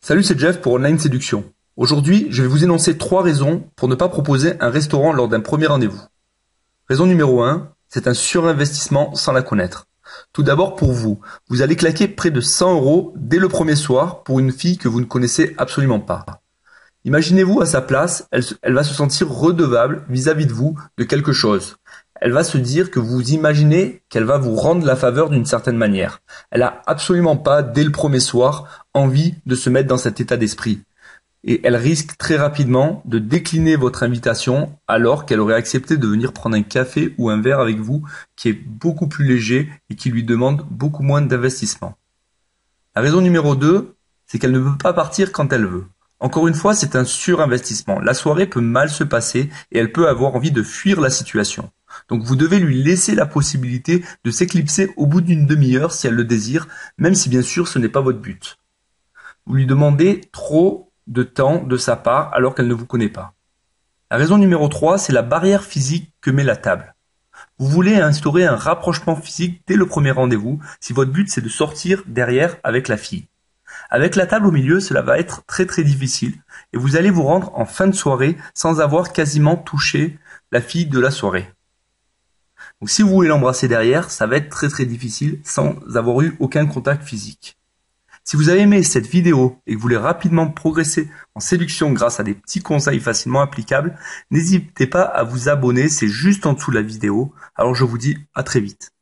Salut, c'est Jeff pour Online Séduction. Aujourd'hui, je vais vous énoncer 3 raisons pour ne pas proposer un restaurant lors d'un premier rendez-vous. Raison numéro 1, c'est un surinvestissement sans la connaître. Tout d'abord pour vous, vous allez claquer près de 100 € dès le premier soir pour une fille que vous ne connaissez absolument pas. Imaginez-vous à sa place, elle va se sentir redevable vis-à-vis de vous de quelque chose. Elle va se dire que vous imaginez qu'elle va vous rendre la faveur d'une certaine manière. Elle a absolument pas, dès le premier soir, envie de se mettre dans cet état d'esprit. Et elle risque très rapidement de décliner votre invitation alors qu'elle aurait accepté de venir prendre un café ou un verre avec vous qui est beaucoup plus léger et qui lui demande beaucoup moins d'investissement. La raison numéro 2, c'est qu'elle ne peut pas partir quand elle veut. Encore une fois, c'est un surinvestissement. La soirée peut mal se passer et elle peut avoir envie de fuir la situation. Donc vous devez lui laisser la possibilité de s'éclipser au bout d'une demi-heure si elle le désire, même si bien sûr ce n'est pas votre but. Vous lui demandez trop de temps de sa part alors qu'elle ne vous connaît pas. La raison numéro 3, c'est la barrière physique que met la table. Vous voulez instaurer un rapprochement physique dès le premier rendez-vous si votre but c'est de sortir derrière avec la fille. Avec la table au milieu, cela va être très difficile et vous allez vous rendre en fin de soirée sans avoir quasiment touché la fille de la soirée. Donc si vous voulez l'embrasser derrière, ça va être très difficile sans avoir eu aucun contact physique. Si vous avez aimé cette vidéo et que vous voulez rapidement progresser en séduction grâce à des petits conseils facilement applicables, n'hésitez pas à vous abonner, c'est juste en dessous de la vidéo. Alors je vous dis à très vite.